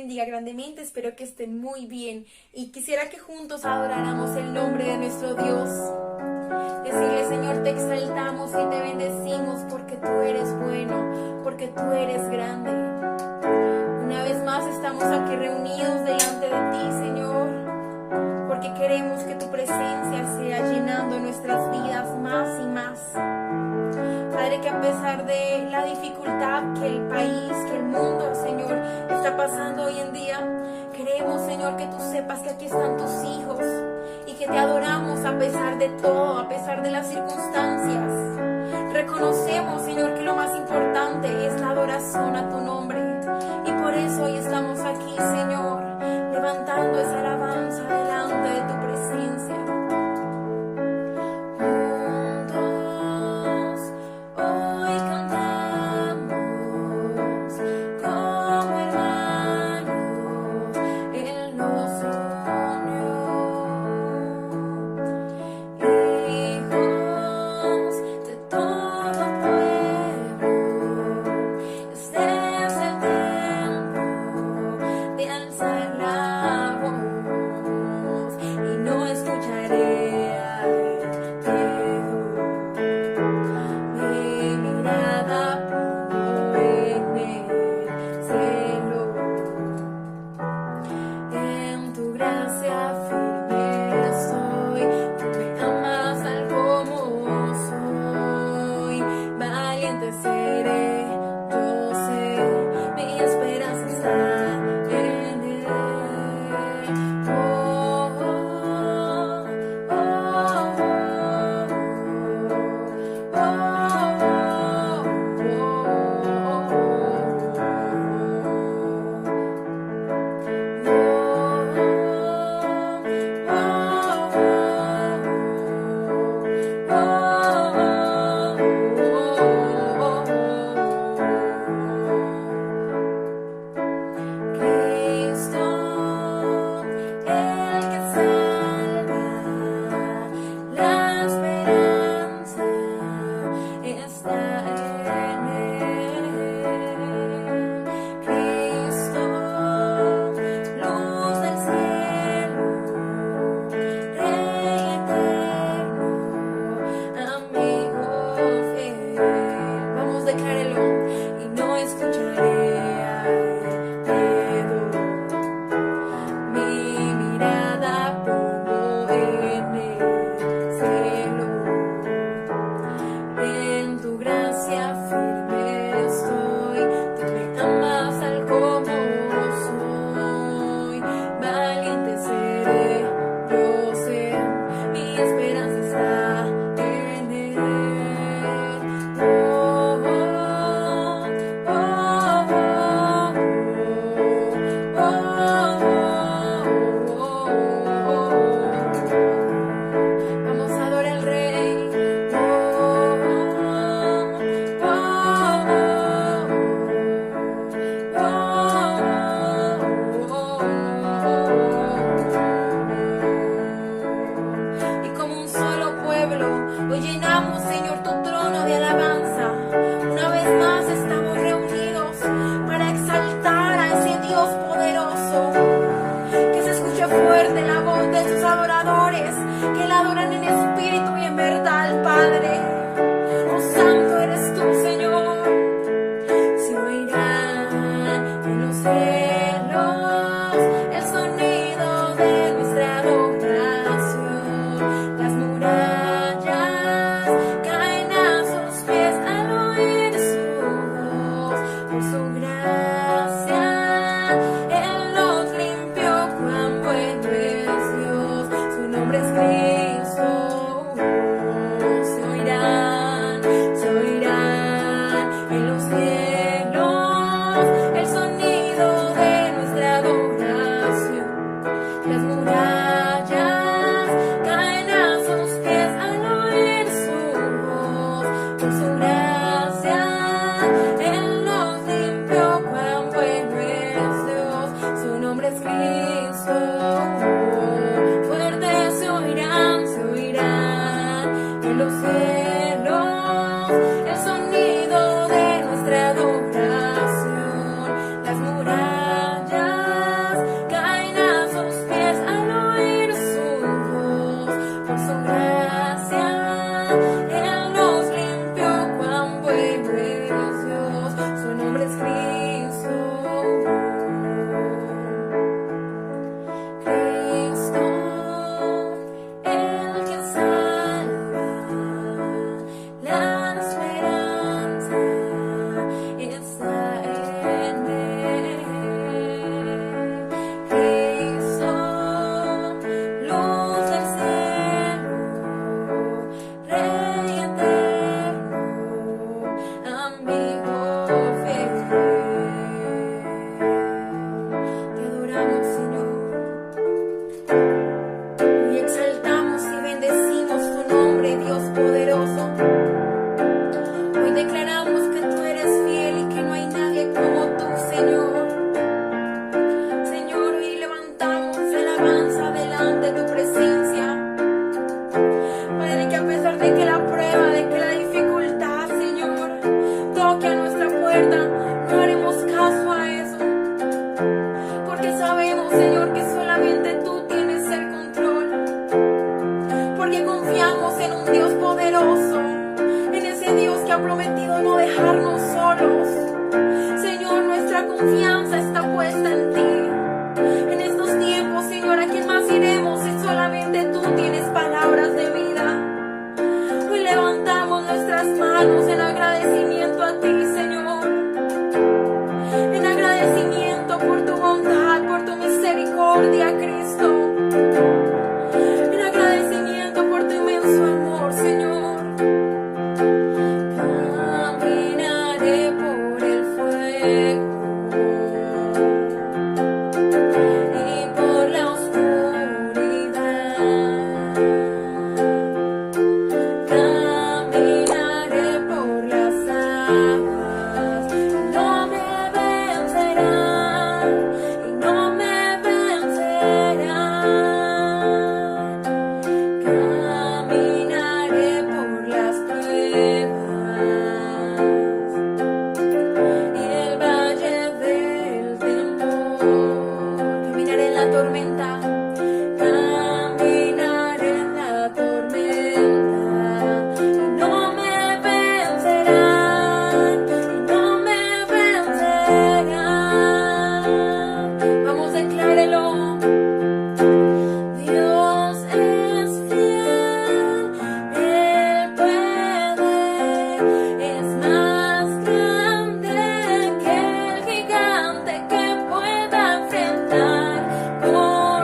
bendiga grandemente, espero que estén muy bien y quisiera que juntos adoráramos el nombre de nuestro Dios. Decirle, Señor, te exaltamos y te bendecimos porque tú eres bueno, porque tú eres grande. Una vez más estamos aquí reunidos delante de ti, Señor, porque queremos que tu presencia sea llenando nuestras vidas más y más. Padre, que a pesar de la dificultad que el país, que el mundo, Señor, está pasando hoy en día, queremos, Señor, que tú sepas que aquí están tus hijos y que te adoramos a pesar de todo, a pesar de las circunstancias. Reconocemos, Señor, que lo más importante es la adoración a tu nombre y por eso hoy estamos aquí, Señor, levantando esa alabanza delante de tu presencia. Cristo. tormenta. Caminaré en la tormenta y no me vencerán, y no me vencerán. Vamos, declárelo. Dios es fiel, Él puede, es más grande que el gigante que pueda enfrentar. Por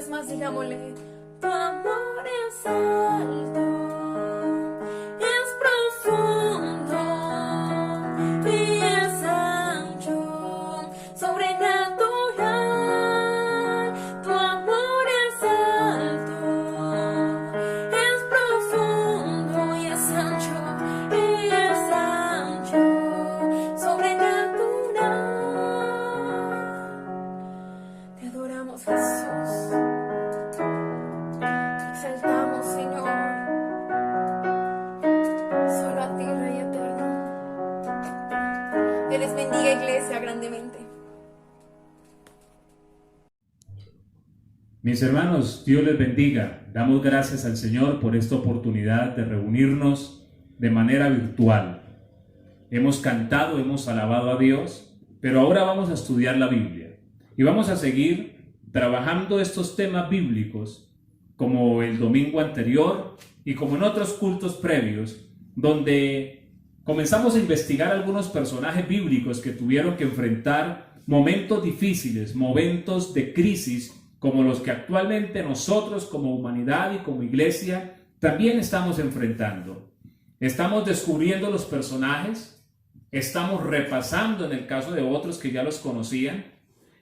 vez más digámosle: tu amor es alto, es profundo y es ancho, sobrenatural. Tu amor es alto, es profundo y es ancho, sobrenatural. Te adoramos, Jesús. Te exaltamos, Señor. Solo a ti, Rey eterno. Que les bendiga, iglesia, grandemente. Mis hermanos, Dios les bendiga. Damos gracias al Señor por esta oportunidad de reunirnos de manera virtual. Hemos cantado, hemos alabado a Dios, pero ahora vamos a estudiar la Biblia y vamos a seguir trabajando estos temas bíblicos como el domingo anterior y como en otros cultos previos, donde comenzamos a investigar algunos personajes bíblicos que tuvieron que enfrentar momentos difíciles, momentos de crisis, como los que actualmente nosotros como humanidad y como iglesia también estamos enfrentando. Estamos descubriendo los personajes, estamos repasando en el caso de otros que ya los conocían,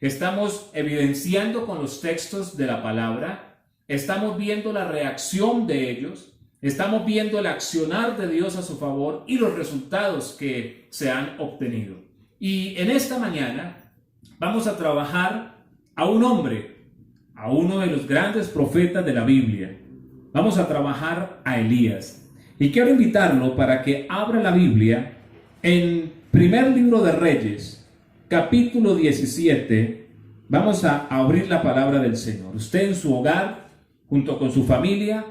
estamos evidenciando con los textos de la palabra, estamos viendo la reacción de ellos, estamos viendo el accionar de Dios a su favor y los resultados que se han obtenido. Y en esta mañana vamos a trabajar a un hombre, a uno de los grandes profetas de la Biblia. Vamos a trabajar a Elías. Y quiero invitarlo para que abra la Biblia en primer libro de Reyes, capítulo 17. Vamos a abrir la palabra del Señor. Usted en su hogar, junto con su familia,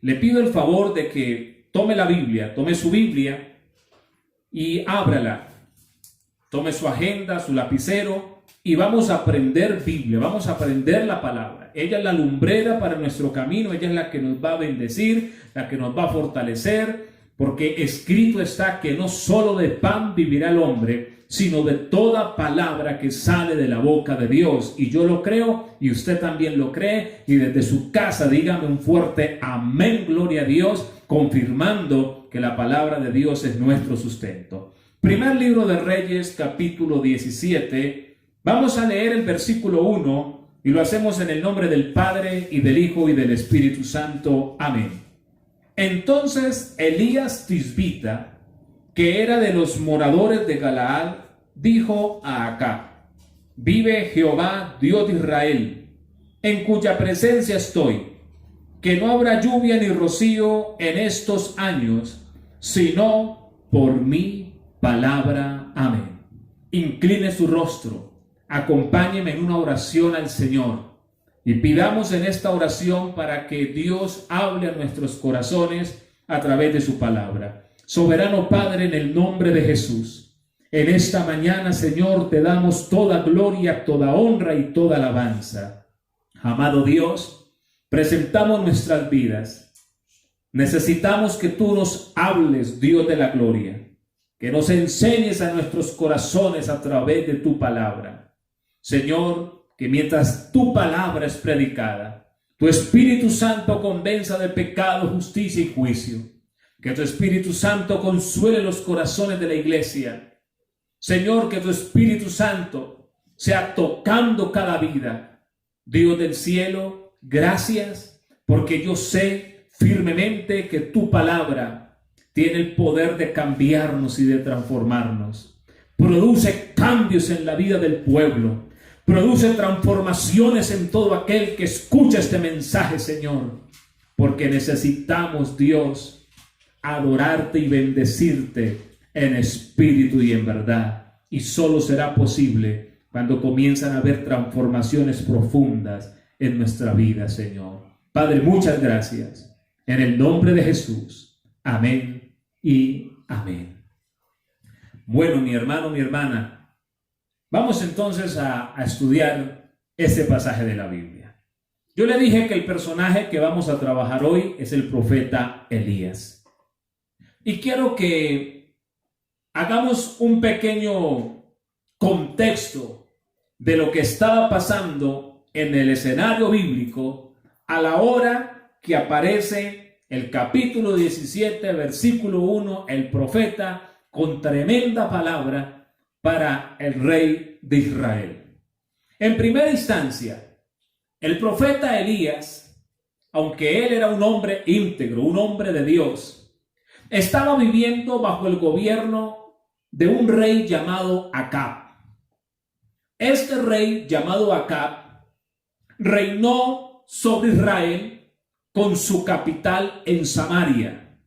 le pido el favor de que tome la Biblia, tome su Biblia y ábrala. Tome su agenda, su lapicero y vamos a aprender Biblia, vamos a aprender la palabra. Ella es la lumbrera para nuestro camino, ella es la que nos va a bendecir, la que nos va a fortalecer, porque escrito está que no solo de pan vivirá el hombre, sino de toda palabra que sale de la boca de Dios. Y yo lo creo y usted también lo cree, y desde su casa dígame un fuerte amén, gloria a Dios, confirmando que la palabra de Dios es nuestro sustento. Primer libro de Reyes, capítulo 17. Vamos a leer el versículo 1 y lo hacemos en el nombre del Padre y del Hijo y del Espíritu Santo. Amén. Entonces Elías Tisbita, que era de los moradores de Galaad, dijo a Acab: vive Jehová, Dios de Israel, en cuya presencia estoy, que no habrá lluvia ni rocío en estos años, sino por mi palabra. Amén. Incline su rostro. Acompáñeme en una oración al Señor y pidamos en esta oración para que Dios hable a nuestros corazones a través de su palabra. Soberano Padre, en el nombre de Jesús, en esta mañana, Señor, te damos toda gloria, toda honra y toda alabanza. Amado Dios, presentamos nuestras vidas. Necesitamos que tú nos hables, Dios de la gloria, que nos enseñes a nuestros corazones a través de tu palabra. Señor, que mientras tu palabra es predicada, tu Espíritu Santo convenza de pecado, justicia y juicio. Que tu Espíritu Santo consuele los corazones de la iglesia. Señor, que tu Espíritu Santo sea tocando cada vida. Dios del cielo, gracias, porque yo sé firmemente que tu palabra tiene el poder de cambiarnos y de transformarnos. Produce cambios en la vida del pueblo. Produce transformaciones en todo aquel que escucha este mensaje, Señor, porque necesitamos, Dios, adorarte y bendecirte en espíritu y en verdad. Y solo será posible cuando comienzan a haber transformaciones profundas en nuestra vida, Señor. Padre, muchas gracias. En el nombre de Jesús. Amén y amén. Bueno, mi hermano, mi hermana, vamos entonces a estudiar este pasaje de la Biblia. Yo le dije que el personaje que vamos a trabajar hoy es el profeta Elías. Y quiero que hagamos un pequeño contexto de lo que estaba pasando en el escenario bíblico a la hora que aparece el capítulo 17, versículo 1, el profeta con tremenda palabra para el rey de Israel. En primera instancia, el profeta Elías, aunque él era un hombre íntegro, un hombre de Dios, estaba viviendo bajo el gobierno de un rey llamado Acab. Este rey llamado Acab reinó sobre Israel con su capital en Samaria.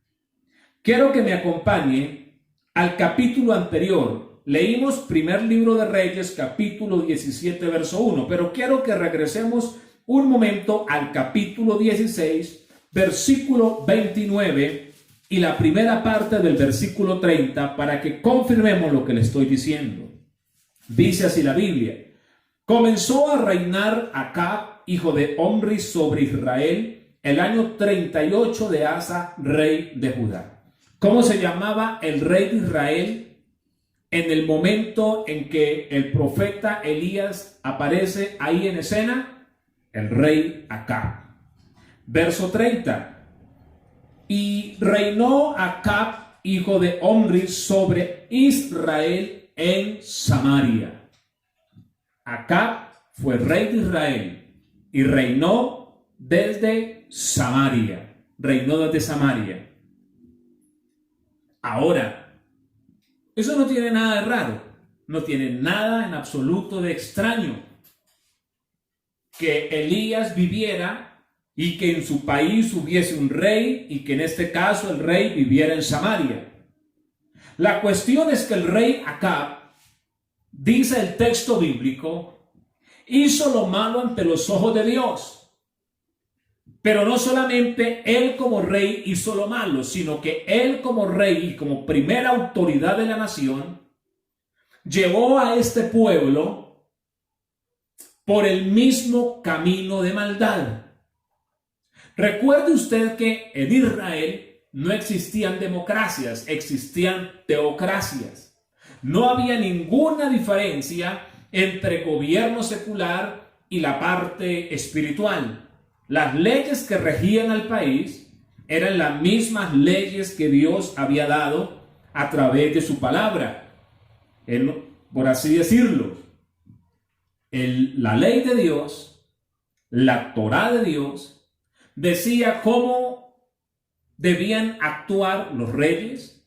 Quiero que me acompañe al capítulo anterior. Leímos primer libro de Reyes, capítulo 17, verso 1, pero quiero que regresemos un momento al capítulo 16, versículo 29 y la primera parte del versículo 30 para que confirmemos lo que le estoy diciendo. Dice así la Biblia: comenzó a reinar Acab, hijo de Omri, sobre Israel el año 38 de Asa, rey de Judá. ¿Cómo se llamaba el rey de Israel en el momento en que el profeta Elías aparece ahí en escena? El rey Acab. Verso 30. Y reinó Acab, hijo de Omri, sobre Israel en Samaria. Acab fue rey de Israel y reinó desde Samaria. Reinó desde Samaria. Ahora, eso no tiene nada de raro, no tiene nada en absoluto de extraño que Elías viviera y que en su país hubiese un rey y que en este caso el rey viviera en Samaria. La cuestión es que el rey Acab, dice el texto bíblico, hizo lo malo ante los ojos de Dios. Pero no solamente él como rey hizo lo malo, sino que él como rey y como primera autoridad de la nación, llevó a este pueblo por el mismo camino de maldad. Recuerde usted que en Israel no existían democracias, existían teocracias. No había ninguna diferencia entre gobierno secular y la parte espiritual. Las leyes que regían al país eran las mismas leyes que Dios había dado a través de su palabra. Por así decirlo, la ley de Dios, la Torá de Dios, decía cómo debían actuar los reyes,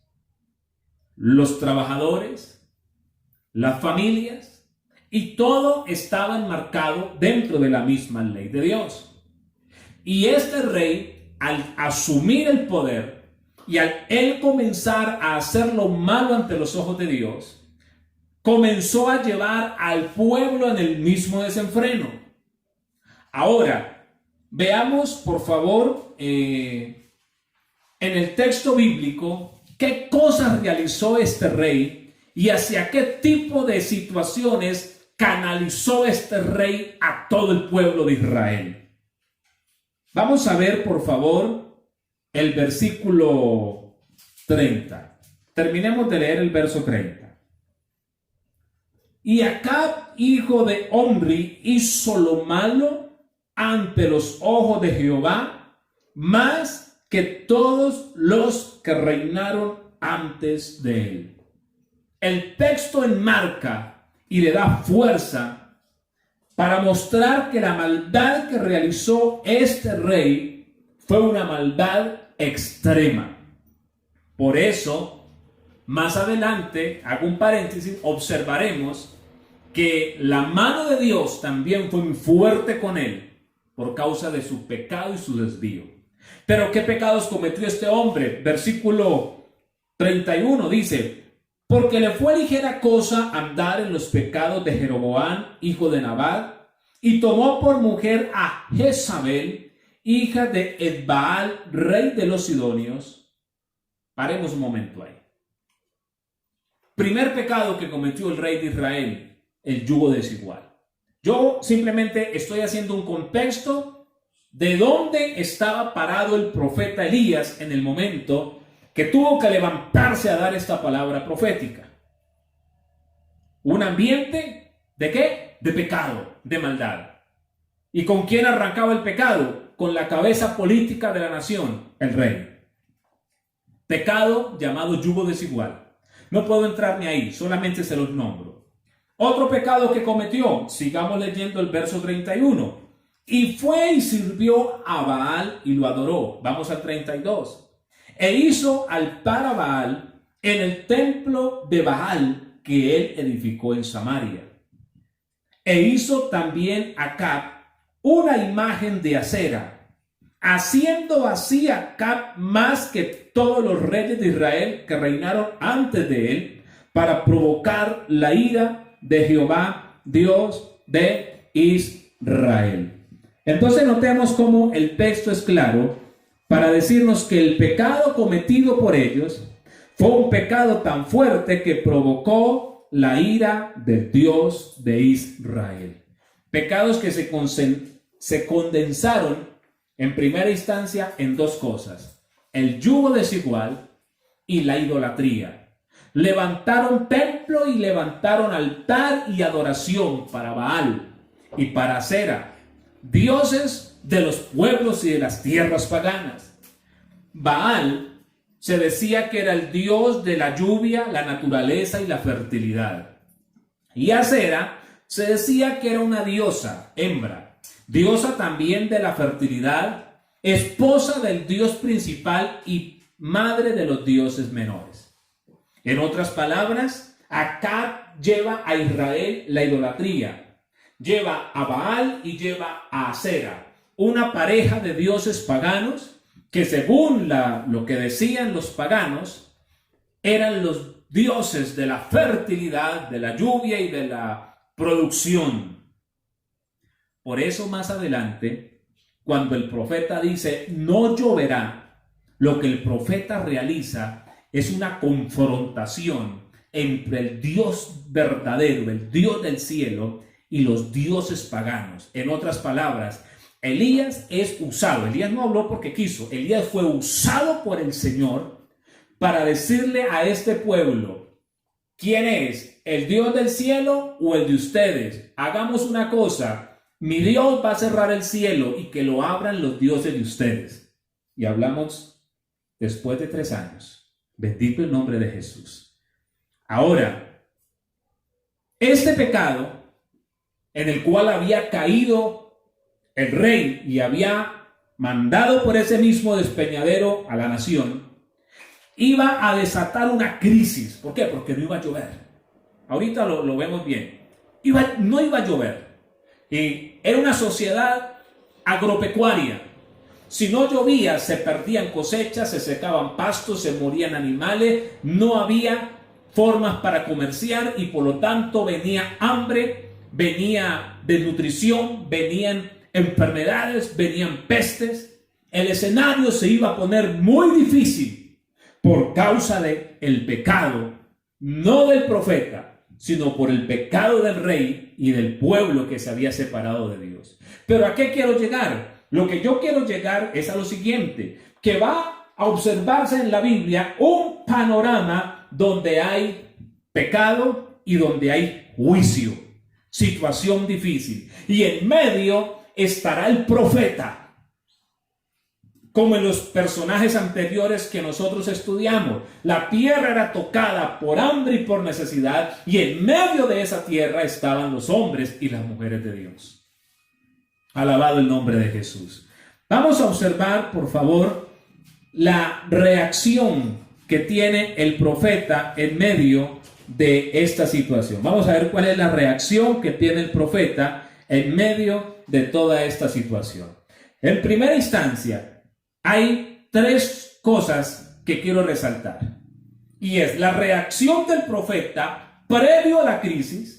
los trabajadores, las familias, y todo estaba enmarcado dentro de la misma ley de Dios. Y este rey, al asumir el poder y al él comenzar a hacer lo malo ante los ojos de Dios, comenzó a llevar al pueblo en el mismo desenfreno. Ahora, veamos por favor en el texto bíblico qué cosas realizó este rey y hacia qué tipo de situaciones canalizó este rey a todo el pueblo de Israel. Vamos a ver, por favor, el versículo 30. Terminemos de leer el verso 30. Y Acab, hijo de Omri, hizo lo malo ante los ojos de Jehová, más que todos los que reinaron antes de él. El texto enmarca y le da fuerza para mostrar que la maldad que realizó este rey fue una maldad extrema. Por eso, más adelante, hago un paréntesis, observaremos que la mano de Dios también fue muy fuerte con él por causa de su pecado y su desvío. Pero ¿qué pecados cometió este hombre? Versículo 31 dice: porque le fue ligera cosa andar en los pecados de Jeroboam, hijo de Nabat, y tomó por mujer a Jezabel, hija de Etbaal, rey de los Sidonios. Paremos un momento ahí. Primer pecado que cometió el rey de Israel, el yugo desigual. Yo simplemente estoy haciendo un contexto de dónde estaba parado el profeta Elías en el momento que tuvo que levantarse a dar esta palabra profética. Un ambiente ¿de qué? De pecado, de maldad. ¿Y con quién arrancaba el pecado? Con la cabeza política de la nación, el rey. Pecado llamado yugo desigual. No puedo entrar ni ahí, solamente se los nombro. Otro pecado que cometió, sigamos leyendo el verso 31. Y fue y sirvió a Baal y lo adoró. Vamos al 32. E hizo altar a Baal en el templo de Baal que él edificó en Samaria. E hizo también Acab una imagen de acera, haciendo así Acab más que todos los reyes de Israel que reinaron antes de él, para provocar la ira de Jehová, Dios de Israel. Entonces notemos cómo el texto es claro para decirnos que el pecado cometido por ellos fue un pecado tan fuerte que provocó la ira del Dios de Israel. Pecados que se condensaron en primera instancia en dos cosas: el yugo desigual y la idolatría. Levantaron templo y levantaron altar y adoración para Baal y para Acera, dioses de los pueblos y de las tierras paganas. Baal se decía que era el dios de la lluvia, la naturaleza y la fertilidad. Y Acera se decía que era una diosa, hembra, diosa también de la fertilidad, esposa del dios principal y madre de los dioses menores. En otras palabras, Acab lleva a Israel la idolatría, lleva a Baal y lleva a Acera, una pareja de dioses paganos que, según lo que decían los paganos, eran los dioses de la fertilidad, de la lluvia y de la producción. Por eso más adelante, cuando el profeta dice no lloverá, lo que el profeta realiza es una confrontación entre el Dios verdadero, el Dios del cielo, y los dioses paganos. En otras palabras, Elías es usado. Elías no habló porque quiso. Elías fue usado por el Señor para decirle a este pueblo: ¿quién es? ¿El Dios del cielo o el de ustedes? Hagamos una cosa. Mi Dios va a cerrar el cielo y que lo abran los dioses de ustedes. Y hablamos después de 3 años. Bendito el nombre de Jesús. Ahora, este pecado en el cual había caído el rey y había mandado por ese mismo despeñadero a la nación, iba a desatar una crisis. ¿Por qué? Porque no iba a llover. Ahorita lo vemos bien. No iba a llover. Y era una sociedad agropecuaria. Si no llovía, se perdían cosechas, se secaban pastos, se morían animales, no había formas para comerciar y por lo tanto venía hambre, venía desnutrición, venían enfermedades, venían pestes. El escenario se iba a poner muy difícil por causa del pecado, no del profeta, sino por el pecado del rey y del pueblo que se había separado de Dios. Pero ¿a qué quiero llegar? Lo que yo quiero llegar es a lo siguiente, que va a observarse en la Biblia un panorama donde hay pecado y donde hay juicio, situación difícil. Y en medio estará el profeta, como en los personajes anteriores que nosotros estudiamos. La tierra era tocada por hambre y por necesidad, y en medio de esa tierra estaban los hombres y las mujeres de Dios. Alabado el nombre de Jesús. Vamos a observar, por favor, la reacción que tiene el profeta en medio de esta situación. Vamos a ver cuál es la reacción que tiene el profeta en medio de toda esta situación. En primera instancia, hay 3 cosas que quiero resaltar. Y es la reacción del profeta previo a la crisis,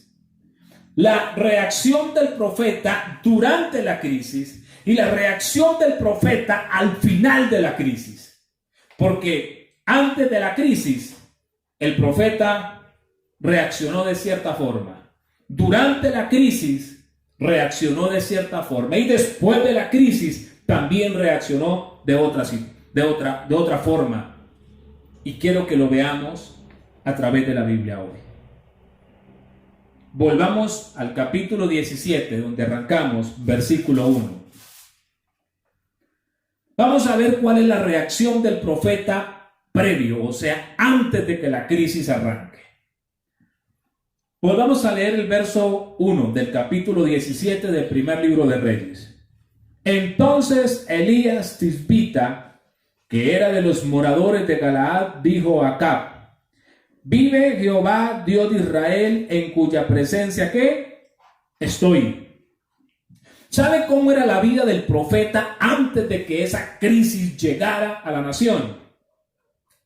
la reacción del profeta durante la crisis y la reacción del profeta al final de la crisis. Porque antes de la crisis, el profeta reaccionó de cierta forma. Durante la crisis, reaccionó de cierta forma. Y después de la crisis, también reaccionó de otra forma. Y quiero que lo veamos a través de la Biblia hoy. volvamos al capítulo 17, donde arrancamos, versículo 1. Vamos a ver cuál es la reacción del profeta previo, o sea, antes de que la crisis arranque. Volvamos a leer el verso 1 del capítulo 17 del primer libro de Reyes. Entonces Elías Tisbita, que era de los moradores de Galaad, dijo a Acab: vive Jehová, Dios de Israel, en cuya presencia ¿qué? Estoy. ¿Sabe cómo era la vida del profeta antes de que esa crisis llegara a la nación?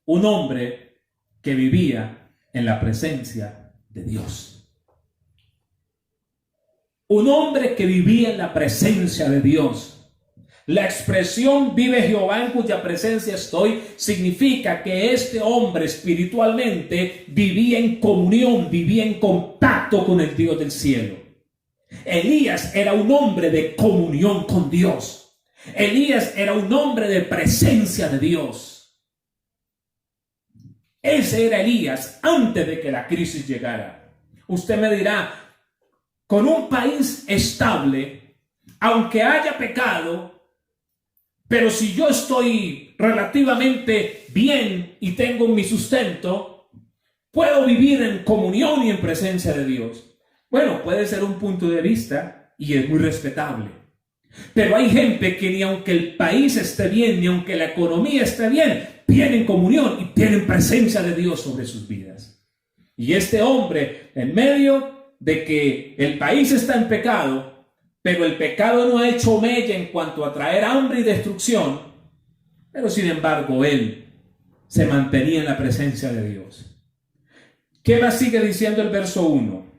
Un hombre que vivía en la presencia de Dios. Un hombre que vivía en la presencia de Dios. La expresión vive Jehová en cuya presencia estoy significa que este hombre espiritualmente vivía en comunión, vivía en contacto con el Dios del cielo. Elías era un hombre de comunión con Dios. Elías era un hombre de presencia de Dios. Ese era Elías antes de que la crisis llegara. Usted me dirá, con un país estable, aunque haya pecado, pero si yo estoy relativamente bien y tengo mi sustento, puedo vivir en comunión y en presencia de Dios. Bueno, puede ser un punto de vista y es muy respetable. Pero hay gente que ni aunque el país esté bien, ni aunque la economía esté bien, tienen comunión y tienen presencia de Dios sobre sus vidas. Y este hombre, en medio de que el país está en pecado, pero el pecado no ha hecho mella en cuanto a traer hambre y destrucción, pero sin embargo él se mantenía en la presencia de Dios. ¿Qué más sigue diciendo el verso 1?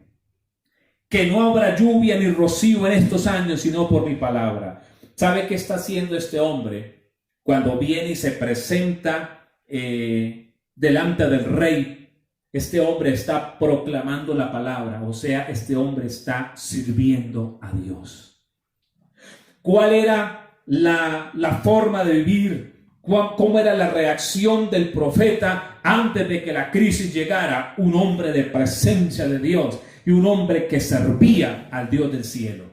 Que no habrá lluvia ni rocío en estos años, sino por mi palabra. ¿Sabe qué está haciendo este hombre cuando viene y se presenta delante del rey? Este hombre está proclamando la palabra, o sea, este hombre está sirviendo a Dios. ¿Cuál era la forma de vivir? ¿Cómo era la reacción del profeta antes de que la crisis llegara? Un hombre de presencia de Dios y un hombre que servía al Dios del cielo.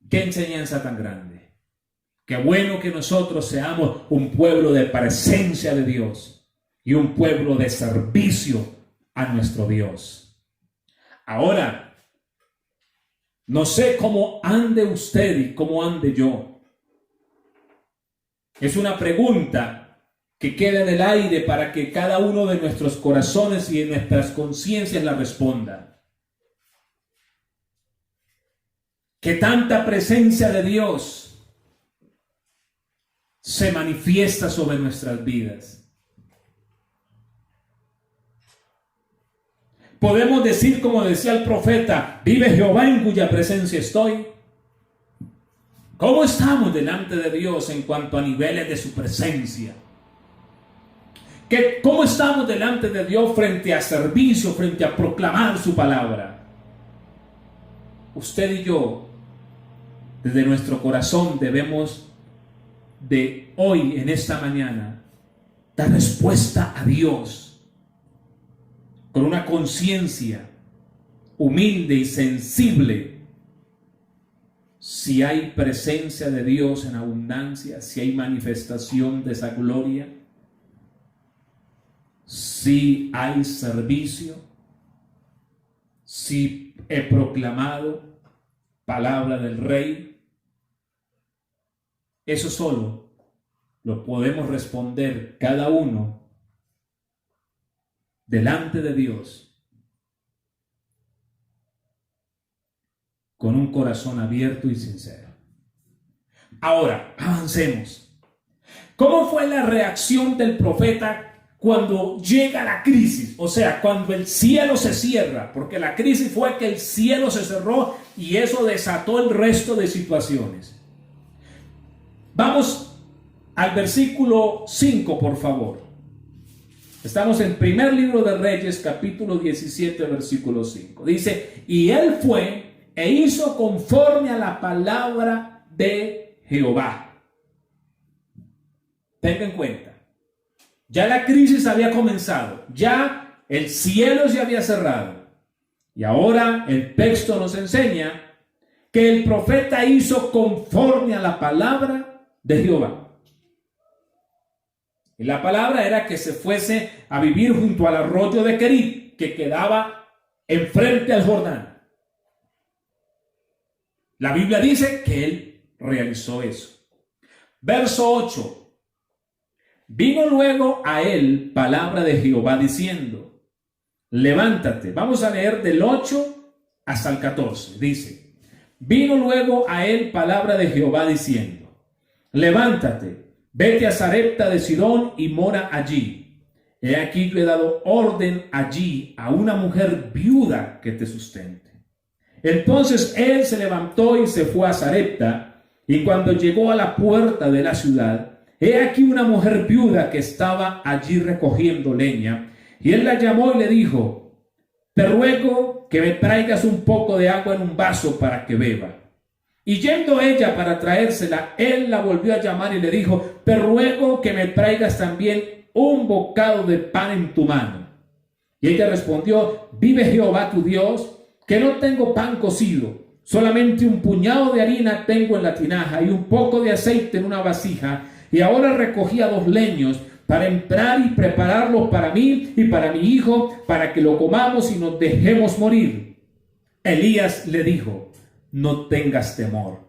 ¡Qué enseñanza tan grande! Qué bueno que nosotros seamos un pueblo de presencia de Dios y un pueblo de servicio a nuestro Dios. Ahora, no sé cómo ande usted y cómo ande yo. Es una pregunta que queda en el aire para que cada uno de nuestros corazones y de nuestras conciencias la responda. Que tanta presencia de Dios se manifiesta sobre nuestras vidas. Podemos decir, como decía el profeta, vive Jehová en cuya presencia estoy. ¿Cómo estamos delante de Dios en cuanto a niveles de su presencia? ¿Cómo estamos delante de Dios frente a servicio, frente a proclamar su palabra? Usted y yo, desde nuestro corazón, debemos de hoy, en esta mañana, dar respuesta a Dios con una conciencia humilde y sensible. Si hay presencia de Dios en abundancia, si hay manifestación de esa gloria, si hay servicio, si he proclamado palabra del Rey, eso solo lo podemos responder cada uno delante de Dios con un corazón abierto y sincero. Ahora, avancemos. ¿Cómo fue la reacción del profeta cuando llega la crisis? O sea, cuando el cielo se cierra, porque la crisis fue que el cielo se cerró y eso desató el resto de situaciones. Vamos al versículo 5, por favor. Estamos en primer libro de Reyes, capítulo 17, versículo 5. Dice, y él fue e hizo conforme a la palabra de Jehová. Tenga en cuenta, ya la crisis había comenzado, ya el cielo se había cerrado, Y ahora el texto nos enseña que el profeta hizo conforme a la palabra de Jehová. Y la palabra era que se fuese a vivir junto al arroyo de Querit, que quedaba enfrente al Jordán. La Biblia dice que él realizó eso. Verso 8. Vino luego a él palabra de Jehová diciendo: levántate. Vamos a leer del 8 hasta el 14. Dice: vino luego a él palabra de Jehová diciendo: levántate, vete a Sarepta de Sidón y mora allí. He aquí yo he dado orden allí a una mujer viuda que te sustente. Entonces él se levantó y se fue a Sarepta, y cuando llegó a la puerta de la ciudad, he aquí una mujer viuda que estaba allí recogiendo leña, y él la llamó y le dijo: te ruego que me traigas un poco de agua en un vaso para que beba. Y yendo ella para traérsela, él la volvió a llamar y le dijo: te ruego que me traigas también un bocado de pan en tu mano. Y ella respondió: vive Jehová tu Dios, que no tengo pan cocido, solamente un puñado de harina tengo en la tinaja y un poco de aceite en una vasija, y ahora recogía 2 leños para entrar y prepararlos para mí y para mi hijo, para que lo comamos y nos dejemos morir. Elías le dijo: no tengas temor,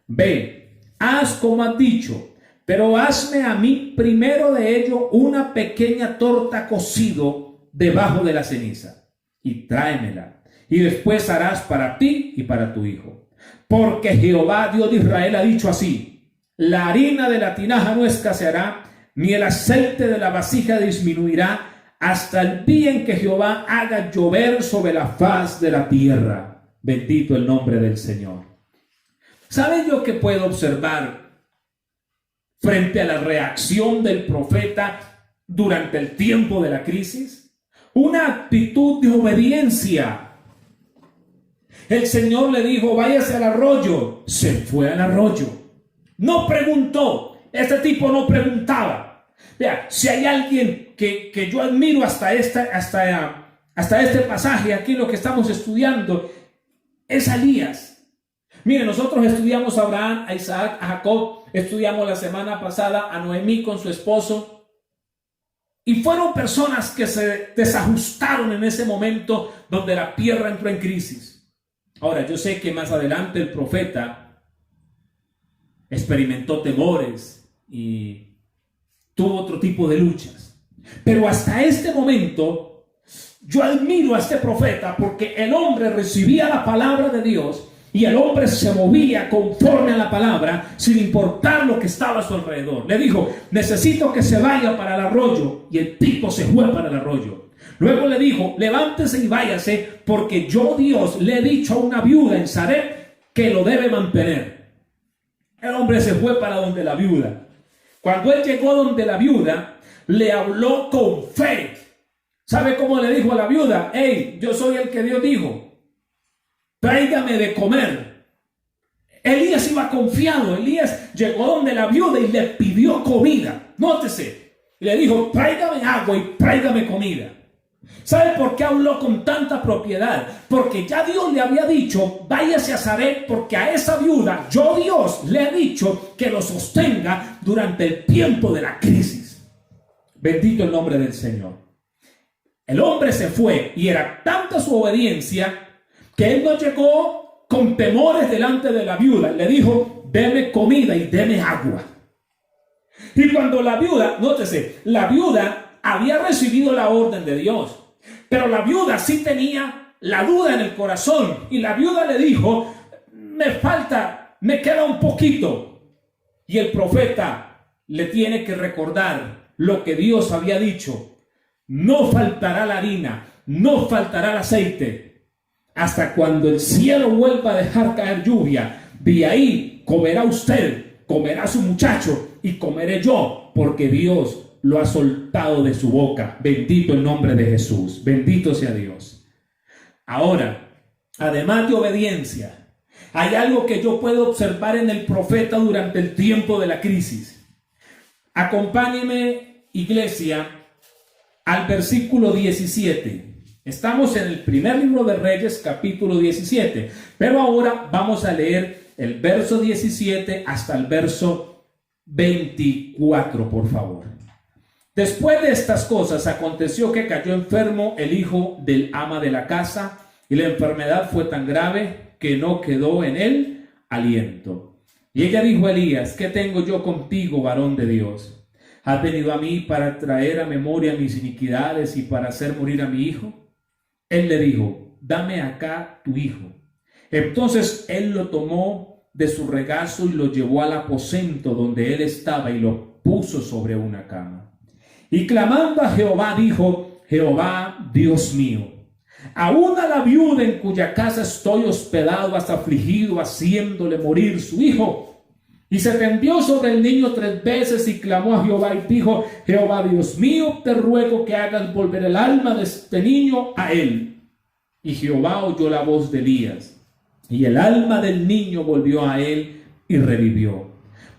ve, haz como has dicho, pero hazme a mí primero de ello una pequeña torta cocido debajo de la ceniza, y tráemela, y después harás para ti y para tu hijo. Porque Jehová, Dios de Israel, ha dicho así: la harina de la tinaja no escaseará, ni el aceite de la vasija disminuirá, hasta el día en que Jehová haga llover sobre la faz de la tierra. Bendito el nombre del Señor. ¿Sabe yo qué puedo observar frente a la reacción del profeta durante el tiempo de la crisis? Una actitud de obediencia. El Señor le dijo: váyase al arroyo. Se fue al arroyo. No preguntó. Este tipo no preguntaba. Vea, si hay alguien que yo admiro hasta este pasaje, aquí lo que estamos estudiando, es Elías. Mire, nosotros estudiamos a Abraham, a Isaac, a Jacob, estudiamos la semana pasada a Noemí con su esposo, y fueron personas que se desajustaron en ese momento donde la tierra entró en crisis. Ahora, yo sé que más adelante el profeta experimentó temores y tuvo otro tipo de luchas, pero hasta este momento yo admiro a este profeta, porque el hombre recibía la palabra de Dios y el hombre se movía conforme a la palabra sin importar lo que estaba a su alrededor. Le dijo: necesito que se vaya para el arroyo, y el tipo se fue para el arroyo. Luego le dijo: levántese y váyase, porque yo, Dios, le he dicho a una viuda en Sarepta que lo debe mantener. El hombre se fue para donde la viuda. Cuando él llegó donde la viuda, le habló con fe. ¿Sabe cómo le dijo a la viuda? Hey, yo soy el que Dios dijo, tráigame de comer. Elías iba confiado. Elías llegó donde la viuda y le pidió comida. Nótese. Y le dijo: tráigame agua y tráigame comida. ¿Sabe por qué habló con tanta propiedad? Porque ya Dios le había dicho: váyase a Sarepta, porque a esa viuda yo, Dios, le he dicho que lo sostenga durante el tiempo de la crisis. Bendito el nombre del Señor. El hombre se fue, y era tanta su obediencia que él no llegó con temores delante de la viuda. Le dijo: deme comida y deme agua. Y cuando la viuda, nótese, la viuda había recibido la orden de Dios, pero la viuda sí tenía la duda en el corazón, y la viuda le dijo: me falta, me queda un poquito. Y el profeta le tiene que recordar lo que Dios había dicho: no faltará la harina, no faltará el aceite, hasta cuando el cielo vuelva a dejar caer lluvia. De ahí comerá usted, comerá su muchacho, y comeré yo, porque Dios lo ha soltado de su boca. Bendito el nombre de Jesús. Bendito sea Dios. Ahora, además de obediencia, hay algo que yo puedo observar en el profeta durante el tiempo de la crisis. Acompáñeme, iglesia, al versículo 17. Estamos en el primer libro de Reyes, capítulo 17, pero ahora vamos a leer el verso 17 hasta el verso 24, por favor. Después de estas cosas, aconteció que cayó enfermo el hijo del ama de la casa, y la enfermedad fue tan grave que no quedó en él aliento. Y ella dijo a Elías: ¿qué tengo yo contigo, varón de Dios? ¿Has venido a mí para traer a memoria mis iniquidades y para hacer morir a mi hijo? Él le dijo: dame acá tu hijo. Entonces él lo tomó de su regazo y lo llevó al aposento donde él estaba y lo puso sobre una cama. Y clamando a Jehová dijo: Jehová, Dios mío, aún a la viuda en cuya casa estoy hospedado has afligido, haciéndole morir su hijo. Y se tendió sobre el niño 3 veces y clamó a Jehová y dijo: Jehová, Dios mío, te ruego que hagas volver el alma de este niño a él. Y Jehová oyó la voz de Elías, y el alma del niño volvió a él y revivió.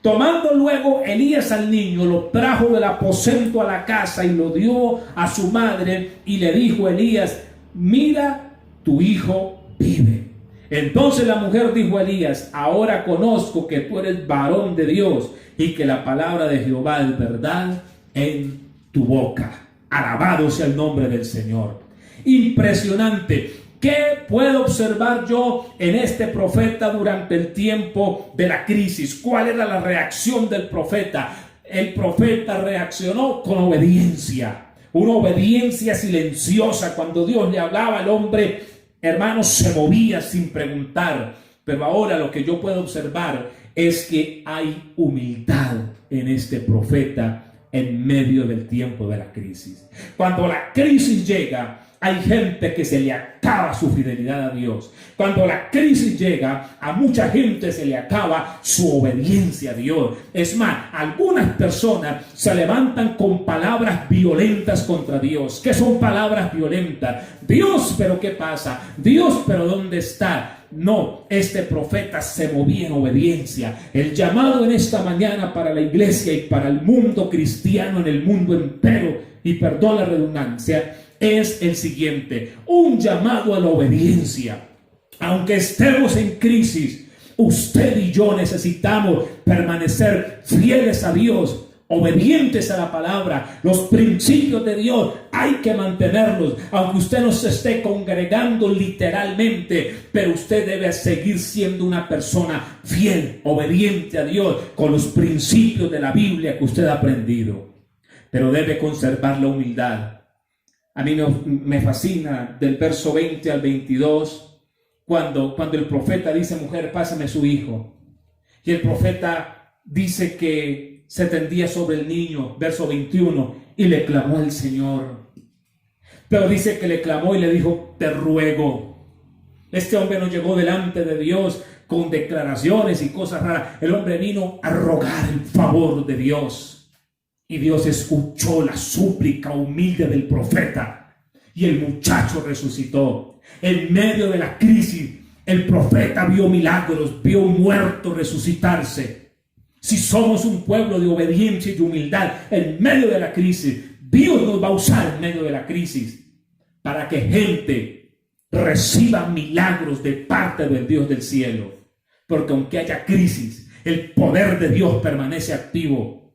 Tomando luego Elías al niño, lo trajo del aposento a la casa y lo dio a su madre, y le dijo Elías: mira, tu hijo vive. Entonces la mujer dijo a Elías: ahora conozco que tú eres varón de Dios y que la palabra de Jehová es verdad en tu boca. Alabado sea el nombre del Señor. Impresionante. ¿Qué puedo observar yo en este profeta durante el tiempo de la crisis? ¿Cuál era la reacción del profeta? El profeta reaccionó con obediencia, una obediencia silenciosa. Cuando Dios le hablaba, el hombre, hermanos, se movía sin preguntar. Pero ahora lo que yo puedo observar es que hay humildad en este profeta en medio del tiempo de la crisis. Cuando la crisis llega, hay gente que se le acaba su fidelidad a Dios. Cuando la crisis llega, a mucha gente se le acaba su obediencia a Dios. Es más, algunas personas se levantan con palabras violentas contra Dios. ¿Qué son palabras violentas? Dios, pero ¿qué pasa? Dios, pero ¿dónde está? No, este profeta se movía en obediencia. El llamado en esta mañana para la iglesia y para el mundo cristiano en el mundo entero, y perdón la redundancia, es el siguiente: un llamado a la obediencia. Aunque estemos en crisis, usted y yo necesitamos permanecer fieles a Dios, obedientes a la palabra. Los principios de Dios hay que mantenerlos, aunque usted no se esté congregando literalmente, pero usted debe seguir siendo una persona fiel, obediente a Dios, con los principios de la Biblia que usted ha aprendido. Pero debe conservar la humildad. A mí me fascina del verso 20 al 22, cuando el profeta dice: mujer, pásame su hijo. Y el profeta dice que se tendía sobre el niño, verso 21, y le clamó al Señor. Pero dice que le clamó y le dijo: te ruego. Este hombre no llegó delante de Dios con declaraciones y cosas raras. El hombre vino a rogar el favor de Dios. Y Dios escuchó la súplica humilde del profeta, y el muchacho resucitó. En medio de la crisis, el profeta vio milagros, vio muertos resucitarse. Si somos un pueblo de obediencia y de humildad en medio de la crisis, Dios nos va a usar en medio de la crisis para que gente reciba milagros de parte del Dios del cielo. Porque aunque haya crisis, el poder de Dios permanece activo.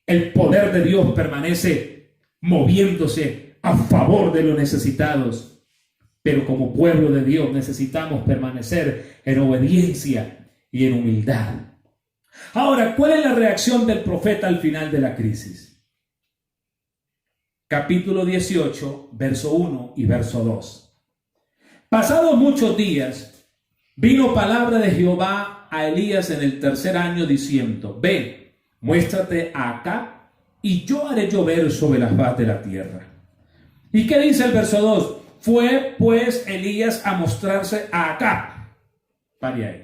El poder de Dios permanece moviéndose a favor de los necesitados. Pero como pueblo de Dios necesitamos permanecer en obediencia y en humildad. Ahora, ¿cuál es la reacción del profeta al final de la crisis? Capítulo 18, verso 1 y verso 2. Pasados muchos días, vino palabra de Jehová a Elías en el 3er año diciendo: ven, muéstrate a Acab, y yo haré llover sobre la faz de la tierra. ¿Y qué dice el verso 2? Fue pues Elías a mostrarse a Acab. Pare ahí.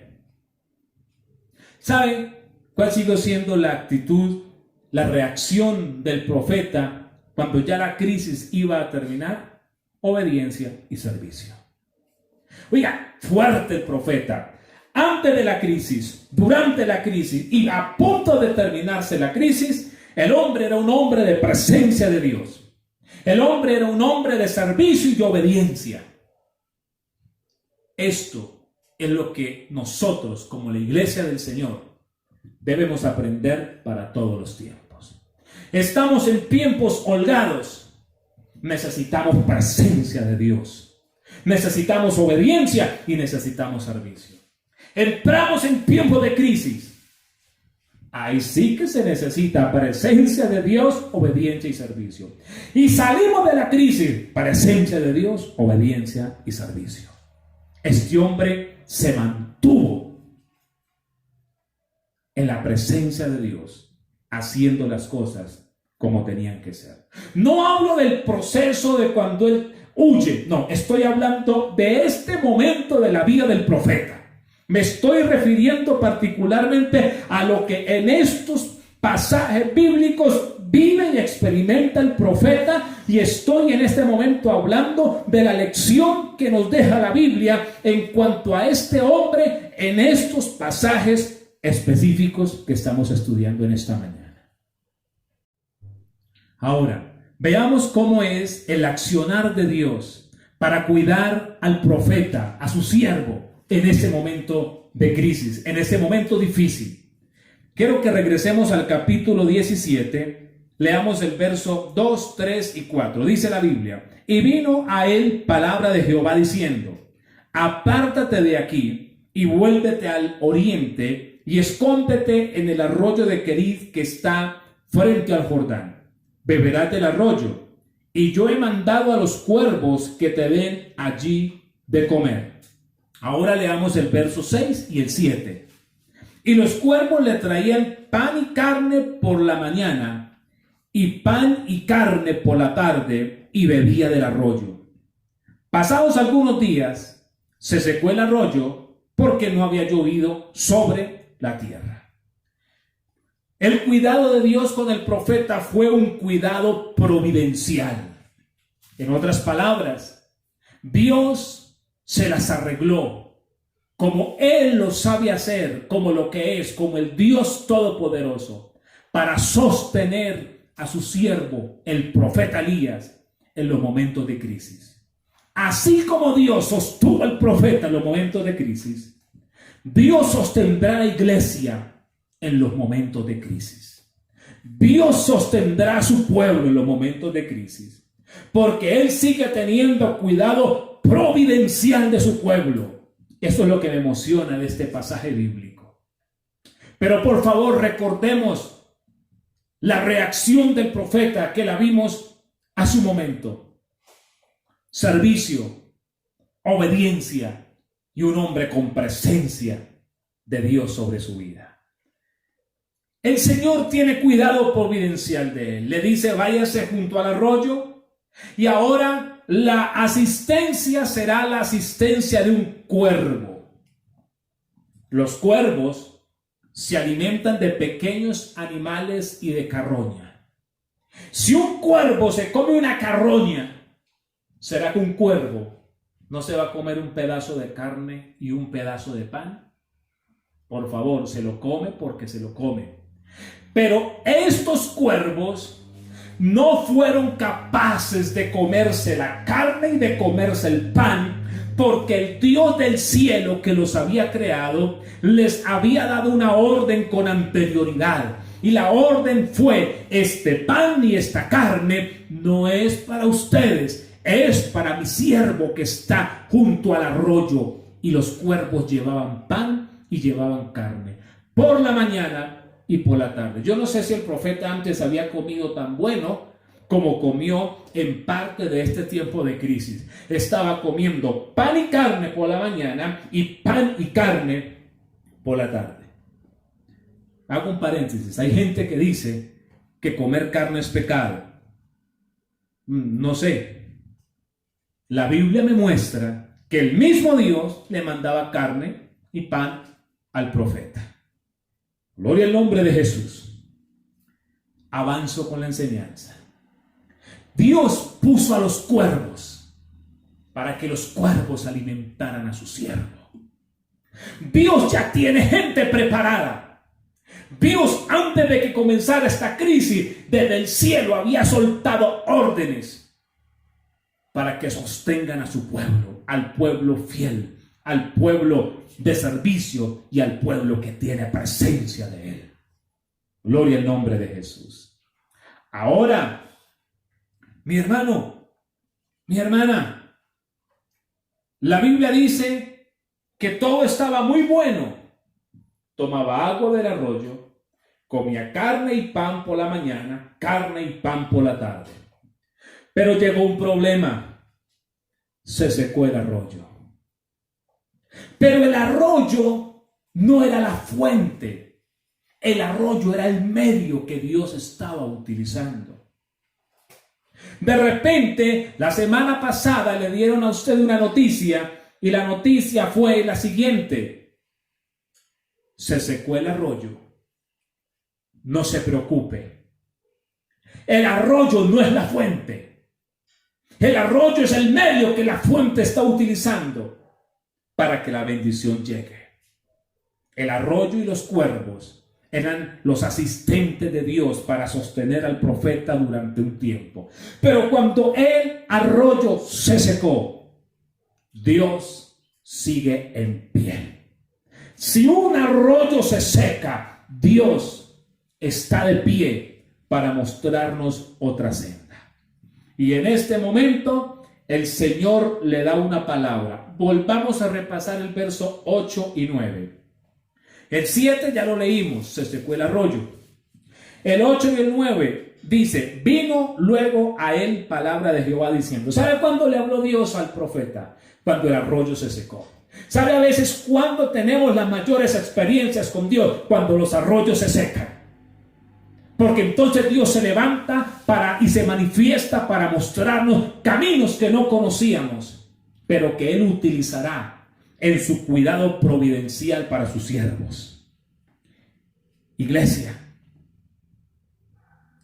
¿Saben cuál siguió siendo la actitud, la reacción del profeta cuando ya la crisis iba a terminar? Obediencia y servicio. Oiga, fuerte el profeta. Antes de la crisis, durante la crisis y a punto de terminarse la crisis, el hombre era un hombre de presencia de Dios. El hombre era un hombre de servicio y de obediencia. Esto es lo que nosotros, como la iglesia del Señor, debemos aprender para todos los tiempos. Estamos en tiempos holgados. Necesitamos presencia de Dios. Necesitamos obediencia y necesitamos servicio. Entramos en tiempos de crisis. Ahí sí que se necesita presencia de Dios, obediencia y servicio. Y salimos de la crisis, presencia de Dios, obediencia y servicio. Este hombre se mantuvo en la presencia de Dios, haciendo las cosas como tenían que ser. No hablo del proceso de cuando él huye, no, estoy hablando de este momento de la vida del profeta. Me estoy refiriendo particularmente a lo que en estos pasajes bíblicos vive y experimenta el profeta, y estoy en este momento hablando de la lección que nos deja la Biblia en cuanto a este hombre en estos pasajes específicos que estamos estudiando en esta mañana. Ahora, veamos cómo es el accionar de Dios para cuidar al profeta, a su siervo, en ese momento de crisis, en ese momento difícil. Quiero que regresemos al capítulo 17, leamos el verso 2, 3 y 4. Dice la Biblia: y vino a él palabra de Jehová diciendo: apártate de aquí y vuélvete al oriente y escóndete en el arroyo de Querid que está frente al Jordán. Beberás del arroyo, y yo he mandado a los cuervos que te den allí de comer. Ahora leamos el verso 6 y el 7. Y los cuervos le traían pan y carne por la mañana, y pan y carne por la tarde, y bebía del arroyo. Pasados algunos días, se secó el arroyo, porque no había llovido sobre la tierra. El cuidado de Dios con el profeta fue un cuidado providencial. En otras palabras, Dios se las arregló como Él lo sabe hacer, como lo que es, como el Dios Todopoderoso, para sostener a su siervo, el profeta Elías, en los momentos de crisis. Así como Dios sostuvo al profeta en los momentos de crisis, Dios sostendrá a la iglesia en los momentos de crisis. Dios sostendrá a su pueblo en los momentos de crisis, porque Él sigue teniendo cuidado providencial de su pueblo. Eso es lo que me emociona de este pasaje bíblico. Pero por favor, recordemos la reacción del profeta, que la vimos a su momento. Servicio, obediencia y un hombre con presencia de Dios sobre su vida. El Señor tiene cuidado providencial de él. Le dice: váyase junto al arroyo, y ahora la asistencia será la asistencia de un cuervo. Los cuervos se alimentan de pequeños animales y de carroña. Si un cuervo se come una carroña, ¿será que un cuervo no se va a comer un pedazo de carne y un pedazo de pan? Por favor, se lo come porque se lo come. Pero estos cuervos no fueron capaces de comerse la carne y de comerse el pan, porque el Dios del cielo que los había creado les había dado una orden con anterioridad. Y la orden fue: este pan y esta carne no es para ustedes, es para mi siervo que está junto al arroyo. Y los cuervos llevaban pan y llevaban carne por la mañana y por la tarde. Yo no sé si el profeta antes había comido tan bueno como comió en parte de este tiempo de crisis. Estaba comiendo pan y carne por la mañana y pan y carne por la tarde. Hago un paréntesis. Hay gente que dice que comer carne es pecado. No sé. La Biblia me muestra que el mismo Dios le mandaba carne y pan al profeta. Gloria al nombre de Jesús. Avanzo con la enseñanza. Dios puso a los cuervos para que los cuervos alimentaran a su siervo. Dios ya tiene gente preparada. Dios, antes de que comenzara esta crisis, desde el cielo había soltado órdenes para que sostengan a su pueblo, al pueblo fiel, al pueblo de servicio y al pueblo que tiene presencia de Él. Gloria al nombre de Jesús. Ahora, mi hermano, mi hermana, la Biblia dice que todo estaba muy bueno. Tomaba agua del arroyo, comía carne y pan por la mañana, carne y pan por la tarde. Pero llegó un problema. Se secó el arroyo. Pero el arroyo no era la fuente. El arroyo era el medio que Dios estaba utilizando. De repente, la semana pasada le dieron a usted una noticia y la noticia fue la siguiente. Se secó el arroyo. No se preocupe. El arroyo no es la fuente. El arroyo es el medio que la fuente está utilizando para que la bendición llegue. El arroyo y los cuervos eran los asistentes de Dios para sostener al profeta durante un tiempo. Pero cuando el arroyo se secó, Dios sigue en pie. Si un arroyo se seca, Dios está de pie para mostrarnos otra senda. Y en este momento el Señor le da una palabra. Volvamos a repasar el verso 8 y 9. El 7 ya lo leímos, se secó el arroyo. El 8 y el 9 dice, vino luego a él palabra de Jehová diciendo. ¿Sabe cuándo le habló Dios al profeta? Cuando el arroyo se secó. ¿Sabe a veces cuándo tenemos las mayores experiencias con Dios? Cuando los arroyos se secan. Porque entonces Dios se levanta y se manifiesta para mostrarnos caminos que no conocíamos, pero que Él utilizará en su cuidado providencial para sus siervos. Iglesia,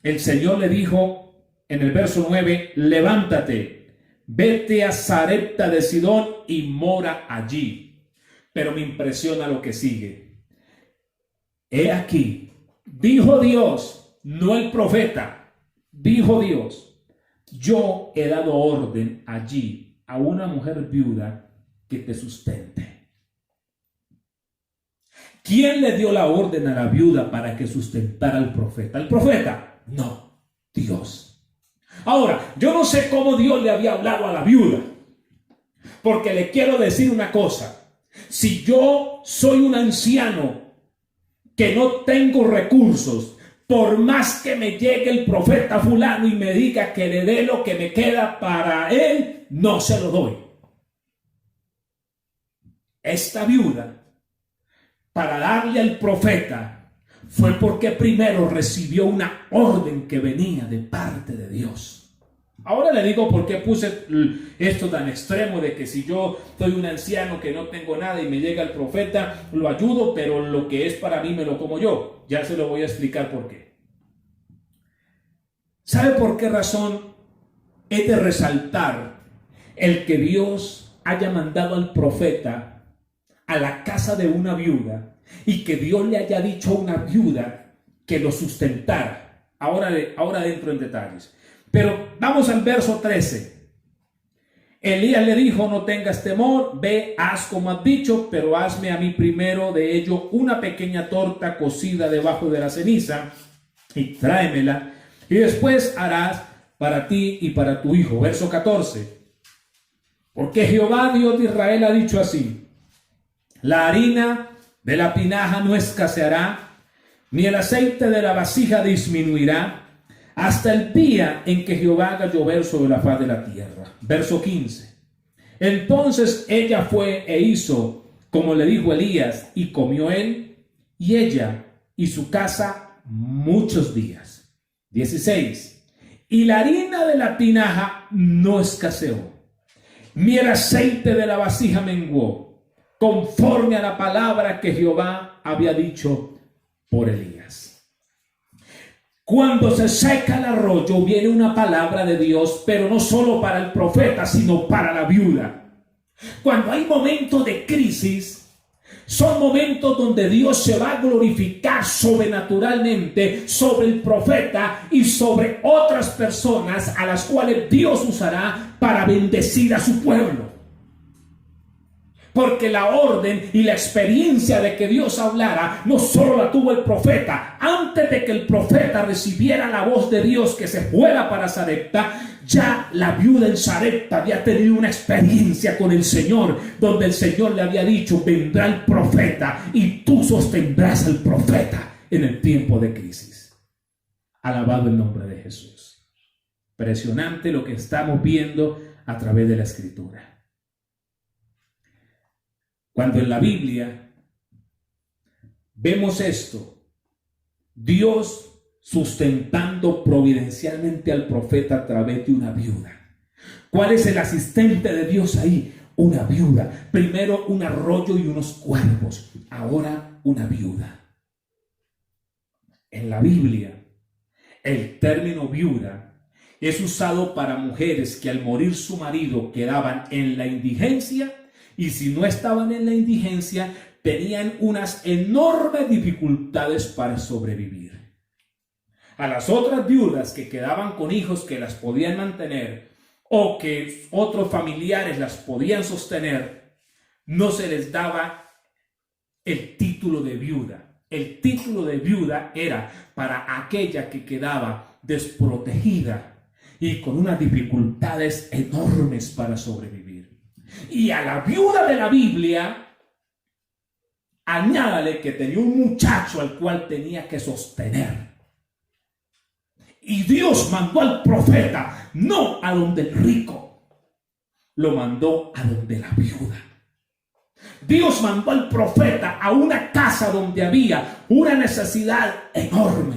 el Señor le dijo en el verso 9, levántate, vete a Sarepta de Sidón y mora allí. Pero me impresiona lo que sigue. He aquí, dijo Dios, no el profeta, dijo Dios, yo he dado orden allí a una mujer viuda que te sustente. ¿Quién le dio la orden a la viuda para que sustentara al profeta? ¿El profeta? No, Dios. Ahora, yo no sé cómo Dios le había hablado a la viuda, porque le quiero decir una cosa. Si yo soy un anciano que no tengo recursos, por más que me llegue el profeta fulano y me diga que le dé lo que me queda para él, no se lo doy. Esta viuda, para darle al profeta, fue porque primero recibió una orden que venía de parte de Dios. Ahora le digo por qué puse esto tan extremo de que si yo soy un anciano que no tengo nada y me llega el profeta, lo ayudo, pero lo que es para mí me lo como yo. Ya se lo voy a explicar por qué. ¿Sabe por qué razón he de resaltar el que Dios haya mandado al profeta a la casa de una viuda y que Dios le haya dicho a una viuda que lo sustentara? Ahora entro en detalles. Pero vamos al verso 13. Elías le dijo, no tengas temor, ve, haz como has dicho, pero hazme a mí primero de ello una pequeña torta cocida debajo de la ceniza y tráemela, y después harás para ti y para tu hijo. Verso 14. Porque Jehová Dios de Israel ha dicho así, la harina de la tinaja no escaseará, ni el aceite de la vasija disminuirá, hasta el día en que Jehová haga llover sobre la faz de la tierra. Verso 15. Entonces ella fue e hizo como le dijo Elías, y comió él y ella y su casa muchos días. 16. Y la harina de la tinaja no escaseó, ni el aceite de la vasija menguó, conforme a la palabra que Jehová había dicho por Elías. Cuando se seca el arroyo, viene una palabra de Dios, pero no solo para el profeta, sino para la viuda. Cuando hay momentos de crisis, Son momentos donde Dios se va a glorificar sobrenaturalmente sobre el profeta y sobre otras personas a las cuales Dios usará para bendecir a su pueblo. Porque la orden y la experiencia de que Dios hablara no solo la tuvo el profeta. Antes de que el profeta recibiera la voz de Dios que se fuera para Sarepta, ya la viuda en Sarepta había tenido una experiencia con el Señor, donde el Señor le había dicho: vendrá el profeta y tú sostendrás al profeta en el tiempo de crisis. Alabado el nombre de Jesús. Impresionante lo que estamos viendo a través de la Escritura. Cuando en la Biblia vemos esto, Dios sustentando providencialmente al profeta a través de una viuda. ¿Cuál es el asistente de Dios ahí? Una viuda. Primero un arroyo y unos cuervos, ahora una viuda. En la Biblia, el término viuda es usado para mujeres que al morir su marido quedaban en la indigencia, y si no estaban en la indigencia, tenían unas enormes dificultades para sobrevivir. A las otras viudas que quedaban con hijos que las podían mantener o que otros familiares las podían sostener, no se les daba el título de viuda. El título de viuda era para aquella que quedaba desprotegida y con unas dificultades enormes para sobrevivir. Y a la viuda de la Biblia, añádale que tenía un muchacho al cual tenía que sostener. Y Dios mandó al profeta no a donde el rico, lo mandó a donde la viuda. Dios mandó al profeta a una casa donde había una necesidad enorme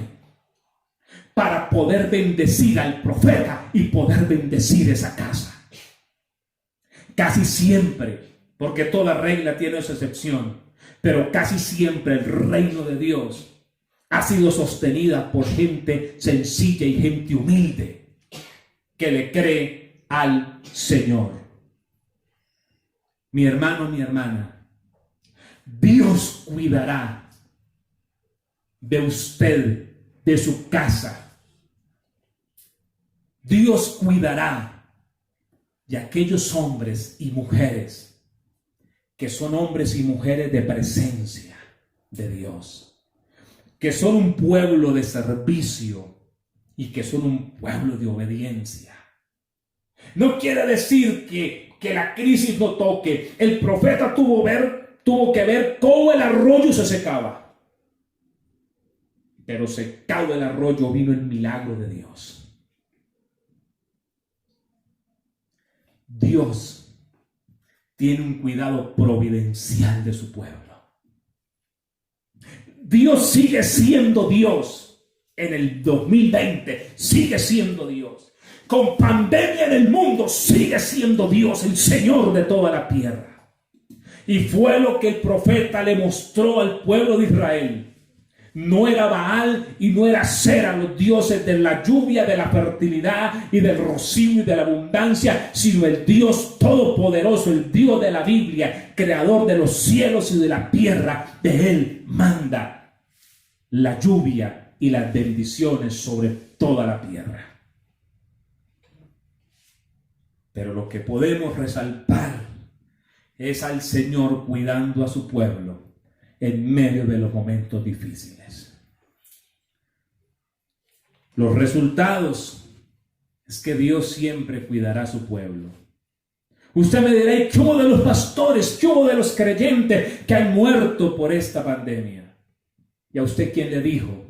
para poder bendecir al profeta y poder bendecir esa casa. Casi siempre, porque toda regla tiene su excepción, pero casi siempre el reino de Dios ha sido sostenida por gente sencilla y gente humilde que le cree al Señor. Mi hermano, mi hermana, Dios cuidará de usted, de su casa. Dios cuidará de aquellos hombres y mujeres que son hombres y mujeres de presencia de Dios, que son un pueblo de servicio y que son un pueblo de obediencia. No quiere decir que la crisis no toque. El profeta tuvo que ver cómo el arroyo se secaba, pero secado el arroyo vino el milagro de Dios. Dios tiene un cuidado providencial de su pueblo. Dios sigue siendo Dios en el 2020, sigue siendo Dios. Con pandemia en el mundo, sigue siendo Dios, el Señor de toda la tierra. Y fue lo que el profeta le mostró al pueblo de Israel. No era Baal y no era Asera, los dioses de la lluvia, de la fertilidad y del rocío y de la abundancia, sino el Dios todopoderoso, el Dios de la Biblia, creador de los cielos y de la tierra. De Él manda la lluvia y las bendiciones sobre toda la tierra. Pero lo que podemos resaltar es al Señor cuidando a su pueblo en medio de los momentos difíciles. Los resultados es que Dios siempre cuidará a su pueblo. Usted me dirá: ¿y qué hubo de los pastores? ¿Qué hubo de los creyentes que han muerto por esta pandemia? ¿Y a usted quién le dijo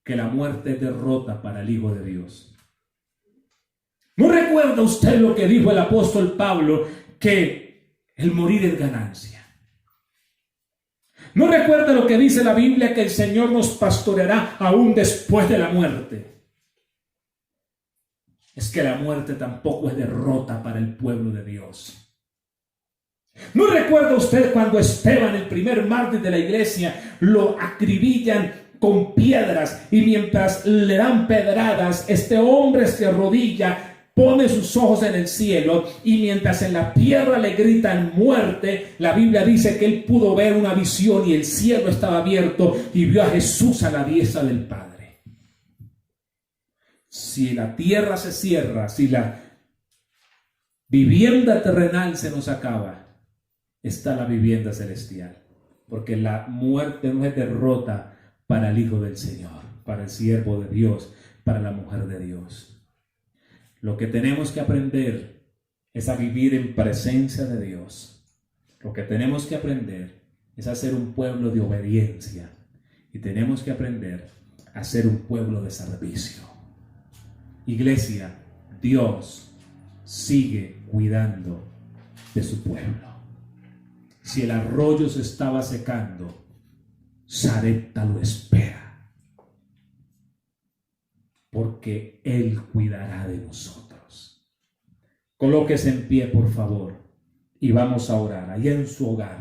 que la muerte es derrota para el Hijo de Dios? ¿No recuerda usted lo que dijo el apóstol Pablo, que el morir es ganancia? ¿No recuerda lo que dice la Biblia, que el Señor nos pastoreará aún después de la muerte? Es que la muerte tampoco es derrota para el pueblo de Dios. ¿No recuerda usted cuando Esteban, el primer mártir de la iglesia, lo acribillan con piedras y mientras le dan pedradas, este hombre se arrodilla pone sus ojos en el cielo, y mientras en la tierra le gritan muerte, la Biblia dice que él pudo ver una visión y el cielo estaba abierto y vio a Jesús a la diestra del Padre. Si la tierra se cierra, si la vivienda terrenal se nos acaba, está la vivienda celestial, porque la muerte no es derrota para el Hijo del Señor, para el siervo de Dios, para la mujer de Dios. Lo que tenemos que aprender es a vivir en presencia de Dios. Lo que tenemos que aprender es a ser un pueblo de obediencia, y tenemos que aprender a ser un pueblo de servicio. Iglesia, Dios sigue cuidando de su pueblo. Si el arroyo se estaba secando, Sarepta lo espera, porque Él cuidará de nosotros. Colóquese en pie, por favor, y vamos a orar. Allá en su hogar,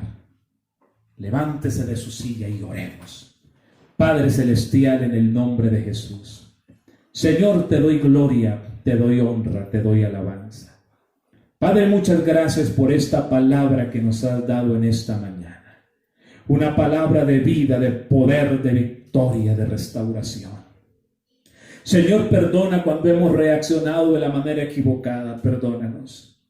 levántese de su silla y oremos. Padre celestial, en el nombre de Jesús, Señor, te doy gloria, te doy honra, te doy alabanza. Padre, muchas gracias por esta palabra que nos has dado en esta mañana. Una palabra de vida, de poder, de victoria, de restauración. Señor, perdona cuando hemos reaccionado de la manera equivocada, perdónanos.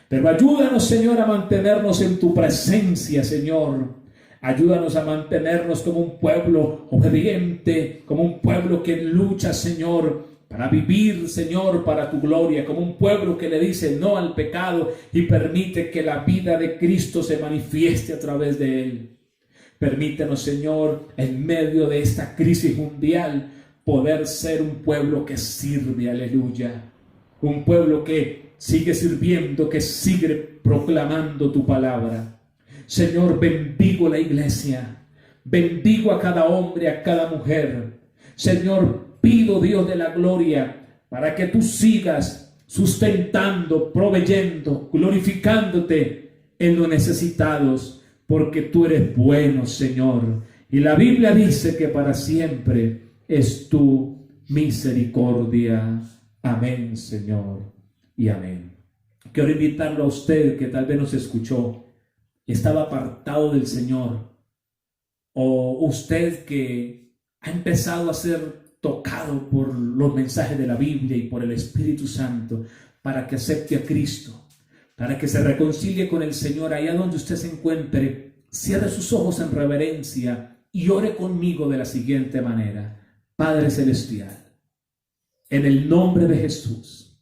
Pero ayúdanos, Señor, a mantenernos en tu presencia, Señor. Ayúdanos a mantenernos como un pueblo obediente, como un pueblo que lucha, Señor, para vivir, Señor, para tu gloria, como un pueblo que le dice no al pecado y permite que la vida de Cristo se manifieste a través de él. Permítenos, Señor, en medio de esta crisis mundial, poder ser un pueblo que sirve, aleluya. Un pueblo que sigue sirviendo, que sigue proclamando tu palabra. Señor, bendigo la iglesia. Bendigo a cada hombre, a cada mujer. Señor, pido, Dios de la gloria, para que tú sigas sustentando, proveyendo, glorificándote en los necesitados, porque tú eres bueno, Señor. Y la Biblia dice que para siempre es tu misericordia. Amén, Señor, y amén. Quiero invitarlo a usted que tal vez nos escuchó, estaba apartado del Señor, o usted que ha empezado a ser tocado por los mensajes de la Biblia y por el Espíritu Santo, para que acepte a Cristo, para que se reconcilie con el Señor. Allá donde usted se encuentre, cierre sus ojos en reverencia y ore conmigo de la siguiente manera. Padre celestial, en el nombre de Jesús,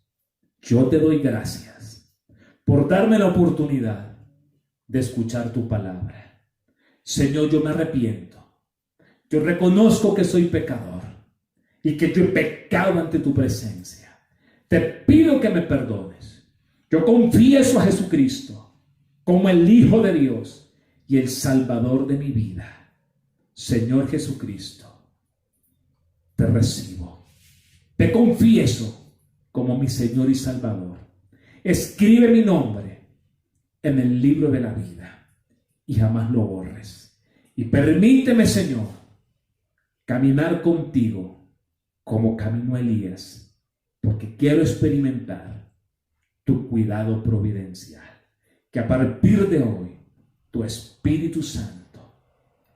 yo te doy gracias por darme la oportunidad de escuchar tu palabra. Señor, yo me arrepiento. Yo reconozco que soy pecador y que yo he pecado ante tu presencia. Te pido que me perdones. Yo confieso a Jesucristo como el Hijo de Dios y el Salvador de mi vida. Señor Jesucristo, te recibo. Te confieso como mi Señor y Salvador. Escribe mi nombre en el libro de la vida y jamás lo borres. Y permíteme, Señor, caminar contigo como caminó Elías, porque quiero experimentar tu cuidado providencial. Que a partir de hoy tu Espíritu Santo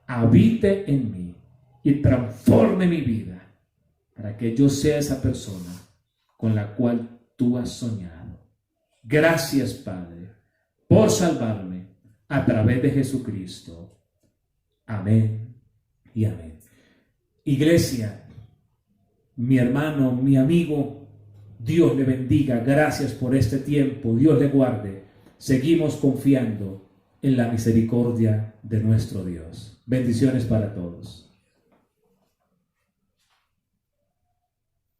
habite en mí y transforme mi vida, para que yo sea esa persona con la cual tú has soñado. Gracias, Padre, por salvarme a través de Jesucristo. Amén y amén. Iglesia, mi hermano, mi amigo, Dios le bendiga. Gracias por este tiempo. Dios le guarde. Seguimos confiando en la misericordia de nuestro Dios. Bendiciones para todos.